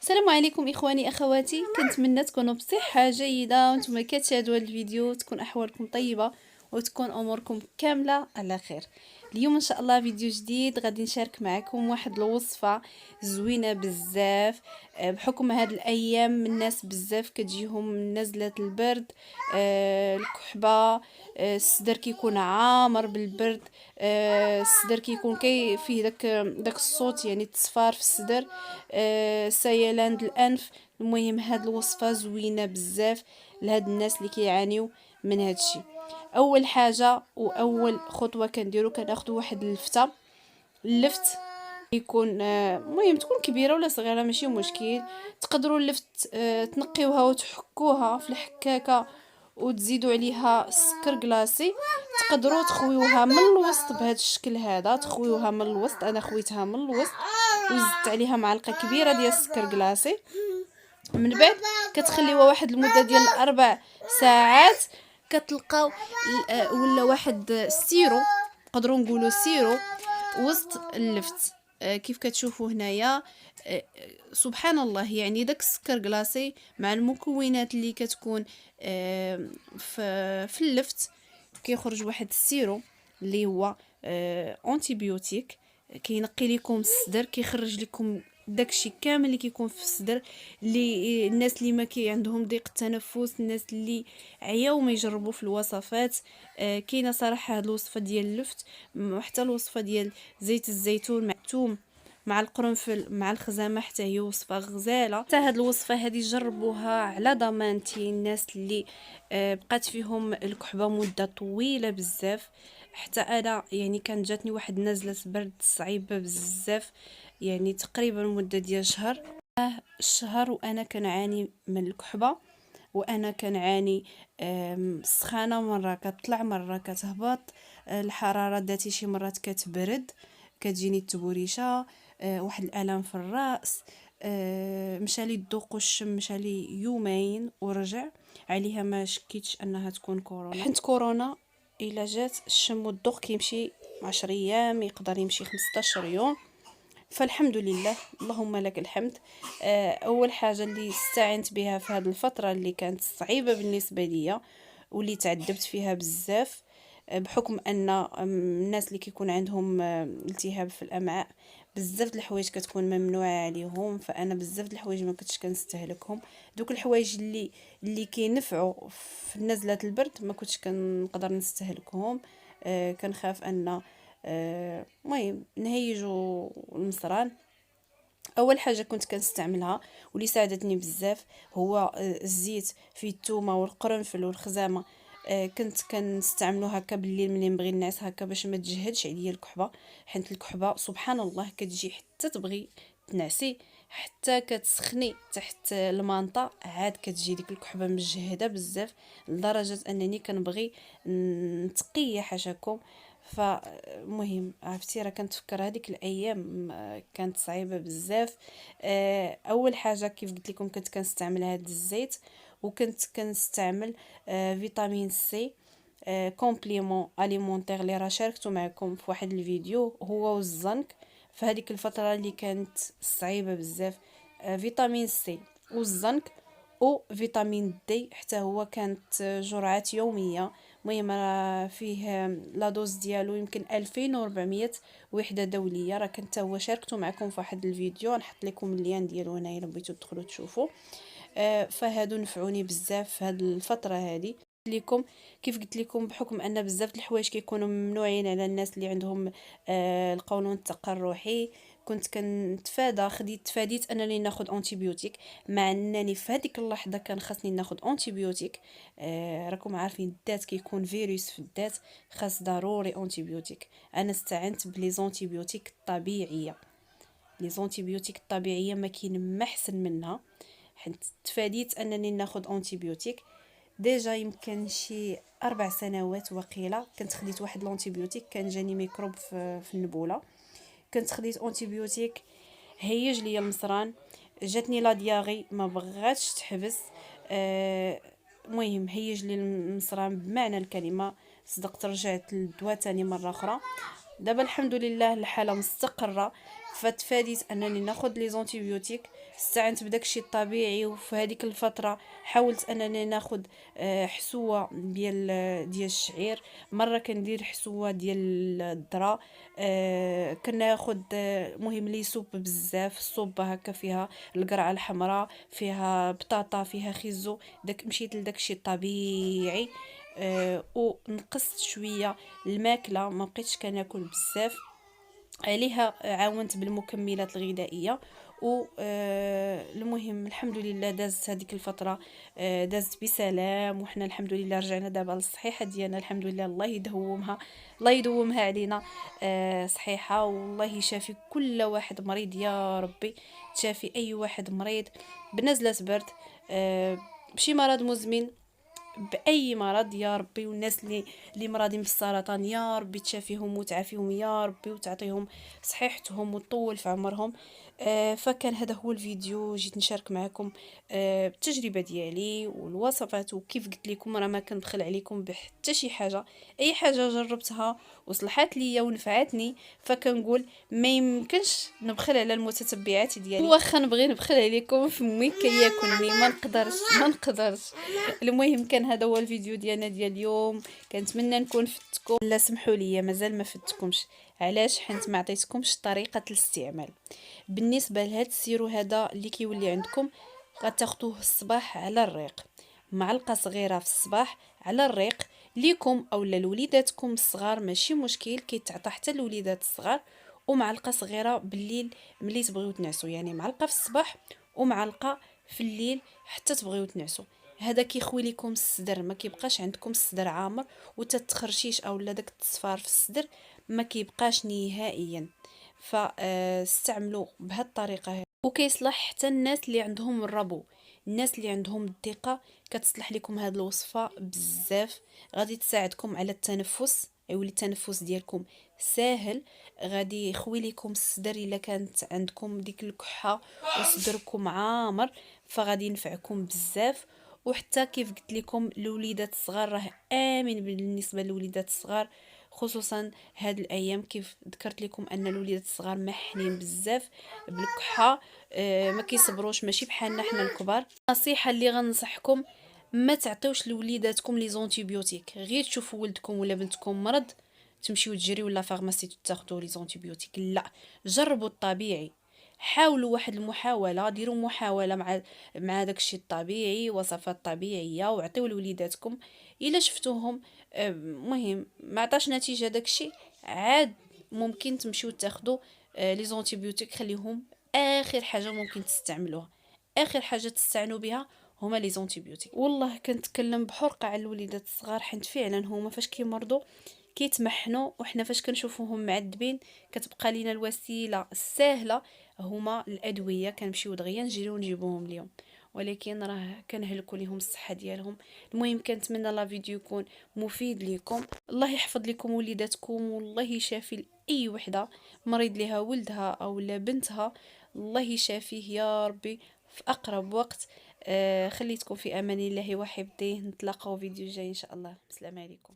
السلام عليكم اخواني اخواتي، كنتمنى تكونوا بصحه جيده وانتم كتشاهدوا هذا الفيديو، تكون احوالكم طيبه وتكون اموركم كامله على خير. اليوم ان شاء الله فيديو جديد غادي نشارك معكم واحد الوصفه زوينه بزاف. بحكم هاد الايام الناس بزاف كتجيهم نزله البرد، الكحبه، الصدر كيكون عامر بالبرد، الصدر كيكون فيه داك الصوت، يعني التصفار في الصدر، سيلان الانف. المهم هاد الوصفه زوينه بزاف لهاد الناس اللي كيعانيو من هاد الشيء. اول حاجه واول خطوه كنديرو كناخدو واحد اللفت يكون المهم تكون كبيره ولا صغيره ماشي مشكل. تقدروا اللفت تنقيوها وتحكوها في الحكاكه وتزيدوا عليها السكر كلاصي. تقدروا تخويوها من الوسط بهذا الشكل هذا، تخويوها من الوسط، انا خويتها من الوسط وزدت عليها معلقه كبيره ديال السكر كلاصي. من بعد كتخليوها واحد المده ديال 4 ساعات، كتلقاو ولا واحد السيرو، نقدروا نقولوا سيرو وسط اللفت. كيف كتشوفوا هنايا، سبحان الله، يعني داك السكر كلاصي مع المكونات اللي كتكون في اللفت كيخرج واحد السيرو اللي هو اونتيبيوتيك، كينقي لكم الصدر، كيخرج لكم داكشي كامل اللي كيكون في الصدر. اللي الناس اللي ما عندهم ضيق التنفس، الناس اللي عياو ما يجربوا في الوصفات، كاينه صراحه هاد الوصفه ديال اللفت، وحتى الوصفه ديال زيت الزيتون مع الثوم مع القرنفل مع الخزامه، حتى هي وصفه غزاله. حتى هاد الوصفه هذه جربوها على ضمانتي الناس اللي بقات فيهم الكحبه مده طويله بزاف. حتى انا يعني كانت جاتني واحد نزله برد صعيبه بزاف، يعني تقريبا مده ديال شهر وانا كنعاني من الكحبه، وانا كنعاني السخانه، مره كتطلع مره كتهبط، الحراره ذاتي شي مرات كتبرد، كتجيني التبوريشه، واحد الالم في الراس. مشالي الذوق والشم، مشالي يومين ورجع عليها. ما شكيتش انها تكون كورونا، حيت كورونا الا جات الشم والذوق كيمشي 10 ايام، يقدر يمشي 15 يوم. فالحمد لله، اللهم لك الحمد. اول حاجه اللي استعنت بها في هذه الفتره اللي كانت صعيبه بالنسبه ليا واللي تعذبت فيها بزاف، بحكم ان الناس اللي كيكون عندهم التهاب في الامعاء، بزاف د الحوايج كتكون ممنوعه عليهم، فانا بزاف د الحوايج ما كنتش كنستهلكهم. دوك الحوايج اللي كينفعوا في نزله البرد ما كنتش كنقدر نستهلكهم. كنخاف ان المهم نهيجوا المصران. اول حاجه كنت كنستعملها واللي ساعدتني بزاف هو الزيت فيه الثومه والقرنفل والخزامه. كنت كنستعملو هكا بالليل ملي نبغي نعس هكا باش ما تجهدش عليا الكحبه، حيت الكحبه سبحان الله كتجي حتى تبغي تنعسي، حتى كتسخني تحت المانطه عاد كتجي ديك الكحبه مجهده بزاف، لدرجه انني كنبغي نتقيا حاشاكم. فمهم عرفتي، راه كنتفكر هذيك الايام كانت صعيبه بزاف. اول حاجه كيف قلت لكم كنت كنستعمل هذا الزيت، وكنت كنستعمل فيتامين سي، كومبليمون اليمونتير اللي راه شاركته معكم في واحد الفيديو، هو والزنك في هذيك الفتره اللي كانت صعيبه بزاف. فيتامين سي والزنك وفيتامين دي حتى هو كانت جرعات يوميه. المهم راه فيه لا دوز ديالو يمكن 2400 وحده دوليه، راه كنت هو شاركته معكم في واحد الفيديو، نحط لكم اللين ديالو هنايا الا بغيتو تدخلوا تشوفوا. فهادو نفعوني بزاف في هاد الفتره هادي لكم. كيف قلت لكم بحكم ان بزاف د الحوايج كيكونوا ممنوعين على الناس اللي عندهم القولون التقرحي، كنت كنتفادى، تفاديت انني ناخذ انتيبيوتيك، مع انني في هذيك اللحظه كان خاصني ناخذ انتيبيوتيك. راكم عارفين الذات كيكون فيروس في الذات، خاص ضروري انتيبيوتيك. انا استعنت بلي زونتيبيوتيك الطبيعيه، لي زونتيبيوتيك الطبيعيه ما كاين ما احسن منها، حيت تفاديت انني ناخذ انتيبيوتيك. ديجا يمكن شي 4 سنوات وقيله كنت خديت واحد الانتيبيوتيك، كان جاني ميكروب في النبوله، كنت خديت انتيبيوتيك هيج ليا المصران، جاتني لا دياغي ما بغاتش تحبس. المهم هيج لي المصران بمعنى الكلمه، صدقت رجعت للدواء تاني مره اخرى. دابا الحمد لله الحاله مستقره، فتفاديت انني ناخذ لي زونتيبيوتيك. استعنت بداكشي الطبيعي. وفي هذيك الفتره حاولت انني ناخذ حسوه ديال الشعير، مره كندير حسوه ديال الذره. كناخذ مهم لي صوب بزاف، الصوبه هكا فيها القرعه الحمراء، فيها بطاطا، فيها خيزو. مشيت لداكشي الطبيعي. ونقصت شويه الماكله، ما بقيتش كناكل بزاف عليها. عاونت بالمكملات الغذائيه. و المهم الحمد لله دازت هذيك الفتره، دازت بسلام، وحنا الحمد لله رجعنا دابا للصحيحه ديالنا الحمد لله. الله يدومها، الله يدومها علينا صحيحه. والله يشافي كل واحد مريض يا ربي، تشافي اي واحد مريض بنزله برد، بشي مرض مزمن، باي مرض يا ربي. والناس اللي مرضين بالسرطان يا ربي تشافيهم وتعافيهم يا ربي، وتعطيهم صحيحتهم وتطول في عمرهم. فكان هذا هو الفيديو، جيت نشارك معكم التجربه ديالي والوصفات. وكيف قلت لكم راه ما كنبخل عليكم بحتى شي حاجه، اي حاجه جربتها وصلحت ليا ونفعتني فكنقول ما يمكنش نبخل على المتتبعات ديالي. واخا نبغي نبخل عليكم فمي كياكلني، ما نقدرش. المهم كان هذا هو الفيديو ديالنا ديال اليوم. كنتمنى نكون فدتكم. لا سمحوا لي مازال ما فدتكمش، علاش؟ حيت ما عطيتكمش طريقه الاستعمال. بالنسبه لهذا السيرو هذا اللي كيولي عندكم، غتاخدوه الصباح على الريق، معلقه صغيره في الصباح على الريق ليكم او لوليداتكم الصغار، ماشي مشكل، كيتعطى حتى الوليدات الصغار. ومعلقه صغيره بالليل ملي تبغيو تنعسوا، يعني معلقه في الصباح ومعلقه في الليل حتى تبغيو تنعسوا. هذا كيخوي لكم الصدر، ما كيبقاش عندكم الصدر عامر وتتخرشيش او لا داك التصفار في الصدر ما كيبقاش نهائيا. فاستعملوا بهذه الطريقه هذه. وكيصلح حتى الناس اللي عندهم الربو، الناس اللي عندهم الضيقه، كتصلح لكم هذه الوصفه بزاف. غادي تساعدكم على التنفس، يولي التنفس ديالكم ساهل. غادي يخوي لكم الصدر الا كانت عندكم ديك الكحه وصدركم عامر، فغادي ينفعكم بزاف. وحتى كيف قلت لكم الوليدات الصغار راه امن بالنسبه للوليدات الصغار، خصوصا هاد الايام. كيف ذكرت لكم ان الوليدات الصغار محنين بزاف بالكحه، ما كيصبروش، ماشي بحالنا حنا الكبار. النصيحه اللي غنصحكم، ما تعطيوش لوليداتكم لي زونتيبيوتيك. غير تشوفوا ولدكم ولا بنتكم مرض تمشيو تجريو لا فارماسي تاخذوا لي زونتيبيوتيك، لا، جربوا الطبيعي. حاولوا واحد المحاوله، ديروا محاوله مع داكشي الطبيعي، وصفات طبيعيه، وعطيو لوليداتكم. الا شفتوهم مهم ما عطاش نتيجه داكشي، عاد ممكن تمشيو تاخذوا لي زونتيبيوتيك. خليهم اخر حاجه ممكن تستعملوها، اخر حاجه تستعنوا بها هما لي زونتيبيوتيك. والله كنتكلم بحرقه على الوليدات الصغار، حيت فعلا هما فاش كيمرضوا كيتمحنوا، وحنا فاش كنشوفوهم معذبين كتبقى لينا الوسيله السهله هما الادويه، كنمشيو دغيا نجريو نجيبوهم اليوم، ولكن راه كنهلكوا ليهم الصحه ديالهم. المهم كنتمنى لا فيديو يكون مفيد ليكم. الله يحفظ لكم وليداتكم، والله يشافي اي وحده مريض لها ولدها او لا بنتها، الله يشافيه يا ربي في اقرب وقت. خليتكم في امان الله وحفظه، نتلاقاو فيديو جاي ان شاء الله. السلام عليكم.